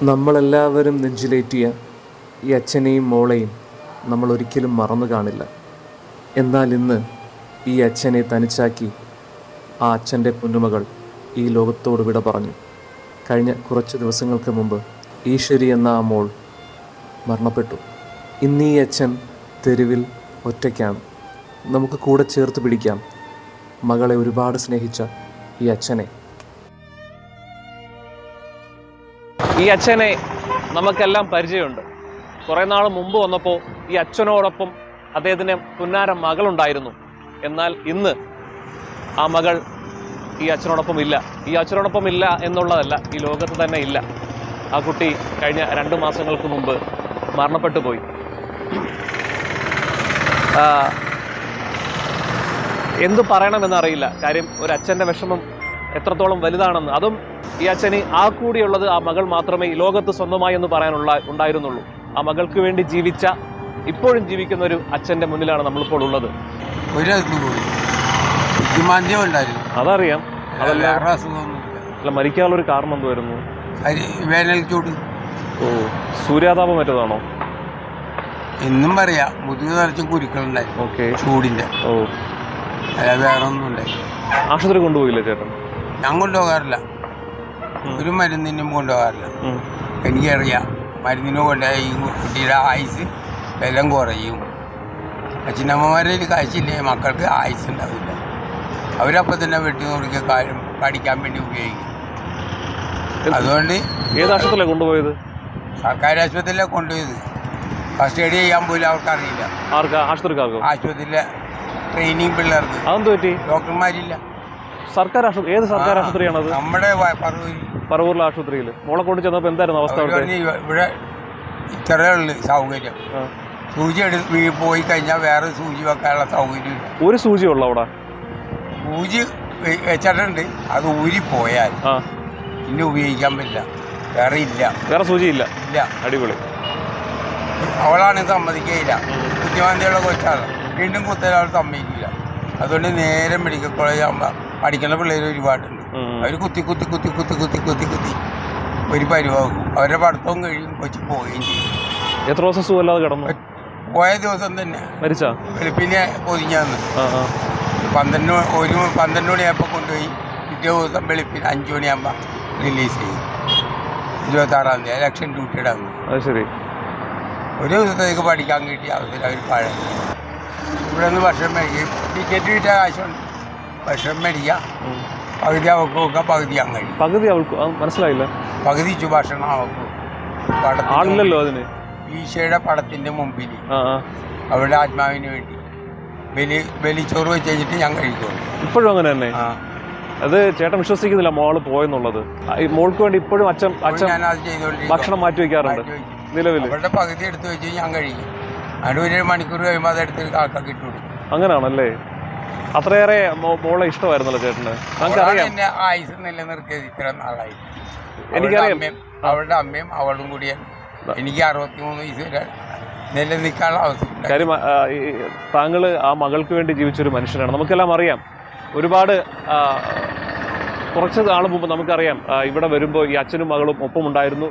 നമ്മളെല്ലാവരും നെഞ്ചിലേറ്റിയ ഈ അച്ഛനെയും മോളെയും നമ്മൾ ഒരിക്കലും മറന്നു കാണില്ല. എന്നാൽ ഇന്ന് ഈ അച്ഛനെ തനിച്ചാക്കി ആ അച്ഛൻ്റെ പൊന്നുമകൾ ഈ ലോകത്തോട് വിട പറഞ്ഞു. കഴിഞ്ഞ കുറച്ച് ദിവസങ്ങൾക്ക് മുമ്പ് ഈശ്വരി എന്ന ആ മോൾ മരണപ്പെട്ടു. ഇന്ന് ഈ അച്ഛൻ തെരുവിൽ ഒറ്റയ്ക്കാണ്. നമുക്ക് കൂടെ ചേർത്ത് പിടിക്കാം മകളെ ഒരുപാട് സ്നേഹിച്ച ഈ അച്ഛനെ. ഈ അച്ഛനെ നമുക്കെല്ലാം പരിചയമുണ്ട്. കുറേ നാൾ മുമ്പ് വന്നപ്പോൾ ഈ അച്ഛനോടൊപ്പം അദ്ദേഹത്തിന് പുന്നാര മകളുണ്ടായിരുന്നു. എന്നാൽ ഇന്ന് ആ മകൾ ഈ അച്ഛനോടൊപ്പം ഇല്ല. ഈ അച്ഛനോടൊപ്പം ഇല്ല എന്നുള്ളതല്ല, ഈ ലോകത്ത് തന്നെ ഇല്ല. ആ കുട്ടി കഴിഞ്ഞ 2 മാസങ്ങൾക്ക് മുമ്പ് മരണപ്പെട്ടു പോയി. എന്തു പറയണമെന്നറിയില്ല. കാര്യം ഒരു അച്ഛൻ്റെ വിഷമം എത്രത്തോളം വലുതാണെന്ന്. അതും ഈ അച്ഛന് ആ കൂടിയുള്ളത് ആ മകൾ മാത്രമേ ഈ ലോകത്ത് സ്വന്തമായി എന്ന് ഉണ്ടായിരുന്നുള്ളൂ. ആ മകൾക്ക് വേണ്ടി ജീവിച്ച, ഇപ്പോഴും ജീവിക്കുന്ന ഒരു അച്ഛൻ്റെ മുന്നിലാണ് നമ്മളിപ്പോൾ ഉള്ളത്. അതറിയാം. അല്ല, മരിക്കാനുള്ളൊരു കാരണം എന്തുവായിരുന്നു? ഓ, സൂര്യാതാപം മറ്റേതാണോ? എന്നും പറയാ മുതുക് നിറച്ചും കുരുക്കളുണ്ടായി. ഓക്കെ, ചൂടിന്റെ. ഓ, അല്ല വേറെ ഒന്നും ഉണ്ടായി. ആശുപത്രി കൊണ്ടുപോയില്ല ചേട്ടൻ? ഞാൻ കൊണ്ടുപോകാറില്ല, ഒരു മരുന്നിനും കൊണ്ടുപോകാറില്ല. എനിക്കറിയാം മരുന്നിനും കൊണ്ടുപോയി കുട്ടിയുടെ ആയുസ് എല്ലാം കുറയും. അച്ഛനമ്മമാരിൽ കാശില്ലേ മക്കൾക്ക് ആയുസ് ഉണ്ടാവില്ല. അവരപ്പം തന്നെ വെട്ടി നോക്കിയ കാര്യം പഠിക്കാൻ വേണ്ടി ഉപയോഗിക്കും. അതുകൊണ്ട് ഏത് ആശുപത്രിയിലാണ് കൊണ്ടുപോയത്? സർക്കാർ ആശുപത്രിയിലാണ് കൊണ്ടുപോയത്. ഫസ്റ്റ് എയ്ഡ് ചെയ്യാൻ പോലും അവർക്കറിയില്ല. ആശുപത്രിയിലെ ട്രെയിനിങ് പിള്ളേർക്ക്. അതെന്ത് പറ്റി? ഡോക്ടർമാരില്ല. സർക്കാർ ആശുപത്രി? ഏത് സർക്കാർ ആശുപത്രിയാണത്? നമ്മുടെ പറവൂരിലെ ആശുപത്രിയിൽ. മോളെ കൊണ്ട് ചെന്നപ്പോൾ എന്തായിരുന്നു അവസ്ഥ? ഇവിടെ ഇത്രയേ ഉള്ളു സൗകര്യം. സൂചി പോയി കഴിഞ്ഞാൽ വേറെ സൂചി വെക്കാനുള്ള സൗകര്യം ഇല്ല. ഒരു സൂചി ഉള്ളു അവിടെ? സൂചി വെച്ചിട്ടുണ്ട്, അത് ഊരിപ്പോയാൽ പിന്നെ ഉപയോഗിക്കാൻ പറ്റില്ല. വേറെ ഇല്ല, വേറെ സൂചി ഇല്ല. ഇല്ല. അടിപൊളി. അവളാണ് സമ്മതിക്കുകയില്ല. ബുദ്ധിമാന്തിയുള്ള കൊച്ചാണ്, വീണ്ടും കുത്തൽ സമ്മതിക്കില്ല. അതുകൊണ്ട് നേരെ മെഡിക്കൽ കോളേജ് ആകുമ്പോൾ പഠിക്കുന്ന പിള്ളേർ ഒരുപാടുണ്ട്. അവർ കുത്തി കുത്തി കുത്തി കുത്തി കുത്തി കുത്തി കുത്തി ഒരു പരിവാകും. അവരുടെ പഠിത്തവും കഴിയും, കൊച്ചു പോവുകയും ചെയ്യും. എത്ര ദിവസം സുഖമില്ലാതെ കിടന്നു? പോയ ദിവസം തന്നെ മരിച്ചാ? വെളുപ്പിനെ പൊതിഞ്ഞാന്ന് 12 മണിയാകുമ്പോൾ കൊണ്ടുപോയി. പിറ്റേ ദിവസം വെളുപ്പിന് 5 മണിയാകുമ്പോൾ റിലീസ് ചെയ്യും. 26-ാം തീയതി ഇലക്ഷൻ ഡ്യൂട്ടിയുടെ അന്ന്. അത് ശരി. ഒരു ദിവസത്തേക്ക് പഠിക്കാൻ കിട്ടിയ അവസരം അവർ പഴയ ഇവിടെ നിന്ന് ഭക്ഷണം മേടിക്കും. ടിക്കറ്റ് കിട്ടിയ കാശുണ്ട്. ഭക്ഷണം മേടിക്കുക, പകുതി അവൾക്ക് വെക്കുക, പകുതി അങ്ങ് കഴിയും. പകുതി അവൾക്ക്? മനസ്സിലായില്ല. പകുതി ഭക്ഷണം അവൾക്ക്. ആളില്ലല്ലോ അതിന്. ഈശോയുടെ പടത്തിന്റെ മുമ്പിൽ അവരുടെ ആത്മാവിന് വേണ്ടി ബലിച്ചോറ് വെച്ച് കഴിഞ്ഞിട്ട് ഞാൻ കഴിക്കുള്ളൂ. ഇപ്പോഴും അങ്ങനെ തന്നെ? അത് ചേട്ടൻ വിശ്വസിക്കുന്നില്ല മോള് പോയെന്നുള്ളത്? മോൾക്ക് വേണ്ടി ഇപ്പോഴും അച്ഛൻ ഞാനത് ചെയ്തോണ്ടിരിക്കും. ഭക്ഷണം മാറ്റി വെക്കാറുണ്ട് നിലവിൽ? അവരുടെ പകുതി എടുത്ത് വെച്ച് ഞാൻ കഴിക്കും. അതിന് 1 മണിക്കൂർ കഴിയുമ്പോൾ അതെടുത്ത് ആൾക്കാർക്ക് ഇട്ടുകൊടുക്കും. അങ്ങനെയാണല്ലേ? അത്രയേറെ മോളെ ഇഷ്ടമായിരുന്നല്ലോ ചേട്ടന്? നമുക്കറിയാം. എന്നെ ആയുസ് നിലനിർത്തിയത് ഇത്ര നാളായി. എനിക്കറിയാം. അവളുടെ അമ്മയും അവളും കൂടിയാണ് എനിക്ക് 63 വയസ്സ് വരെ നിലനിൽക്കാനുള്ള അവസ്ഥ. കാര്യം താങ്കൾ ആ മകൾക്ക് വേണ്ടി ജീവിച്ചൊരു മനുഷ്യനാണ്. നമുക്കെല്ലാം അറിയാം. ഒരുപാട് കുറച്ച് നാൾ മുമ്പ് നമുക്കറിയാം ഇവിടെ വരുമ്പോൾ ഈ അച്ഛനും മകളും ഒപ്പമുണ്ടായിരുന്നു.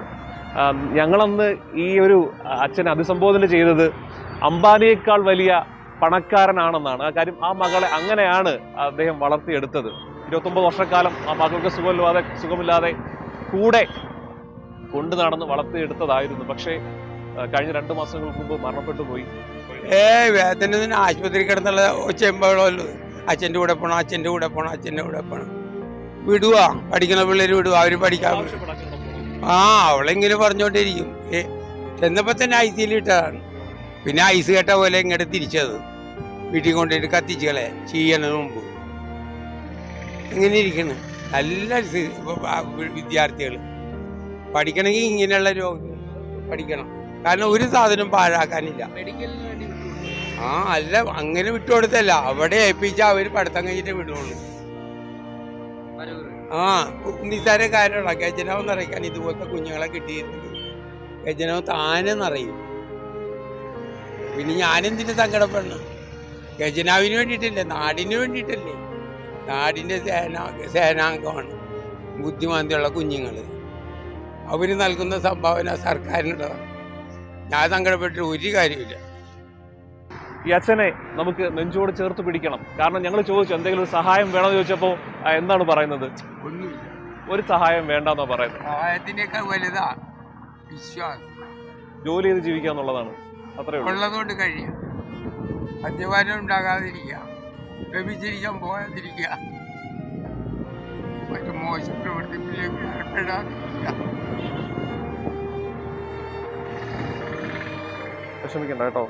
ഞങ്ങളന്ന് ഈ ഒരു അച്ഛനെ അഭിസംബോധന ചെയ്തത് അംബാനിയേക്കാൾ വലിയ പണക്കാരനാണെന്നാണ്. ആ കാര്യം ആ മകളെ അങ്ങനെയാണ് അദ്ദേഹം വളർത്തിയെടുത്തത്. 29 വർഷക്കാലം ആ മകൾക്ക് സുഖമില്ലാതെ കൂടെ കൊണ്ടു നടന്ന് വളർത്തിയെടുത്തതായിരുന്നു. പക്ഷേ കഴിഞ്ഞ 2 മാസങ്ങൾക്ക് മുമ്പ് മരണപ്പെട്ടു പോയി. വേദന ആശുപത്രി കിടന്നുള്ള ചെമ്പളല്ലോ. അച്ഛൻ്റെ കൂടെ പോകണം, അച്ഛൻ്റെ കൂടെ പോകണം, അച്ഛൻ്റെ കൂടെ പോകണം. വിടുവാ, പഠിക്കുന്ന പിള്ളേർ വിടുക, അവർ പഠിക്കാൻ. അവളെങ്ങനെ പറഞ്ഞോണ്ടിരിക്കും. ചെന്നപ്പോൾ തന്നെ ഐസിയിൽ ഇട്ടതാണ്. പിന്നെ ഐസ് കേട്ട പോലെ ഇങ്ങോട്ട് തിരിച്ചത് വീട്ടിൽ കൊണ്ടുപോയിട്ട് കത്തിച്ചുകളെ ചെയ്യണതിന് മുമ്പ്. എങ്ങനെ ഇരിക്കണം? നല്ല വിദ്യാർത്ഥികൾ പഠിക്കണമെങ്കിൽ ഇങ്ങനെയുള്ള രോഗം പഠിക്കണം. കാരണം ഒരു സാധനം പാഴാക്കാനില്ല. അല്ല, അങ്ങനെ വിട്ടുകൊടുത്തല്ല, അവിടെ ഏൽപ്പിച്ചാൽ അവർ പഠിത്തം കഴിഞ്ഞിട്ട് വിടുള്ളൂ. നിസ്സാര കാര്യമുള്ള ഖജനാവ് നിറയ്ക്കാൻ ഇതുപോലത്തെ കുഞ്ഞുങ്ങളെ കിട്ടിയിരുന്നത് ഖജനാവ് താനെ നിറയും. പിന്നെ ഞാനെന്തിനു സങ്കടപ്പെടണം? ഖജനാവിന് വേണ്ടിയിട്ടല്ലേ, നാടിന് വേണ്ടിയിട്ടല്ലേ. നാടിൻ്റെ സേനാംഗമാണ് ബുദ്ധിമാന്തിയുള്ള കുഞ്ഞുങ്ങൾ. അവർ നൽകുന്ന സംഭാവന സർക്കാരിനുള്ളതാണ്. ഞാൻ സങ്കടപ്പെട്ടിട്ട് ഒരു കാര്യമില്ല. ഈ അച്ഛനെ നമുക്ക് നെഞ്ചോട് ചേർത്ത് പിടിക്കണം. കാരണം ഞങ്ങൾ ചോദിച്ചു എന്തെങ്കിലും ഒരു സഹായം വേണമെന്ന് ചോദിച്ചപ്പോൾ എന്താണ് പറയുന്നത്? ഒന്നുമില്ല, ഒരു സഹായം വേണ്ടെന്നാ പറയുന്നത്. സഹായത്തിനേക്കാൾ വലുതാ വിശ്വാസം. ജോലി ചെയ്ത് ജീവിക്കുക എന്നുള്ളതാണ്. അത്രേ ഉള്ളൂ. ഉള്ളതുകൊണ്ട് കഴിയാം. മദ്യപാനം ഉണ്ടാകാതിരിക്കുക, വ്യഭിചരിക്കാൻ പോകാതിരിക്കുക, മറ്റു മോശം പ്രവർത്തിപ്പിലേക്ക് ഏർപ്പെടാതിരിക്കുക. വിഷമിക്കണ്ട കേട്ടോ.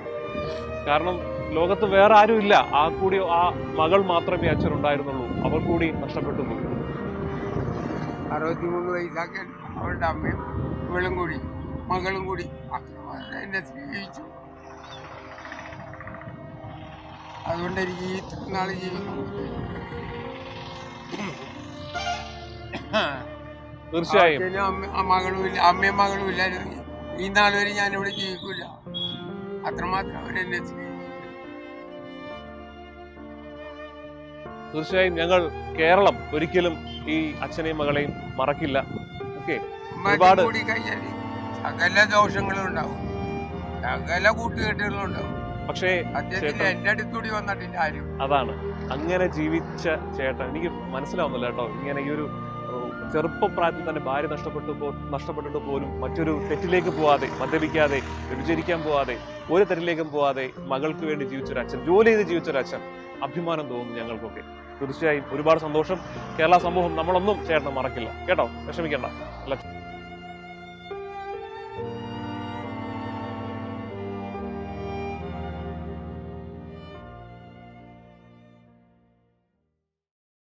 കാരണം ലോകത്ത് വേറെ ആരും ഇല്ല. ആ മകൾ മാത്രമേ അച്ഛനുണ്ടായിരുന്നുള്ളൂ. അവൾ കൂടി നഷ്ടപ്പെട്ടു പോയി. 63 വയസ്സാക്കാൻ അവളുടെ അമ്മയും ഇവളും കൂടി മകളും കൂടി എന്നെ സ്നേഹിച്ചു. അതുകൊണ്ട് എനിക്ക് ഈ നാള് ജീവിക്കാൻ തീർച്ചയായും അമ്മയും മകളും ഇല്ലായിരുന്നു ഈ നാൾ വരെ ഞാനിവിടെ ജീവിക്കില്ല. അത്രമാത്രം അവരെന്നെ സ്നേഹിച്ചു. തീർച്ചയായും ഞങ്ങൾ കേരളം ഒരിക്കലും ഈ അച്ഛനെയും മകളെയും മറക്കില്ല. ഓക്കെ, ഒരുപാട് കൂടി കഴിഞ്ഞാൽ സകല ദോഷങ്ങളും ഉണ്ടാവും, സകല കൂട്ടുകെട്ടുകളും ഉണ്ടാവും. പക്ഷേ അദ്ദേഹത്തിന് എന്റെ അടുത്തൂടി വന്നിട്ടില്ല ആരും. അതാണ് അങ്ങനെ ജീവിച്ച ചേട്ടൻ. എനിക്ക് മനസ്സിലാവുന്നില്ല കേട്ടോ. ഇങ്ങനെ ഈ ഒരു ചെറുപ്പപ്രായത്തിൽ തന്നെ ഭാര്യ നഷ്ടപ്പെട്ടിട്ട് പോലും മറ്റൊരു തെറ്റിലേക്ക് പോവാതെ, മദ്യപിക്കാതെ, വ്യഭിചരിക്കാൻ പോവാതെ, ഒരു തെറ്റിലേക്കും പോവാതെ മകൾക്ക് വേണ്ടി ജീവിച്ചൊരു അച്ഛൻ, ജോലി ചെയ്ത് ജീവിച്ചൊരു അച്ഛൻ. അഭിമാനം തോന്നുന്നു ഞങ്ങൾക്കൊക്കെ. തീർച്ചയായും ഒരുപാട് സന്തോഷം. കേരള സമൂഹം നമ്മളൊന്നും ചേട്ടനെ മറക്കില്ല കേട്ടോ. വിഷമിക്കണ്ട.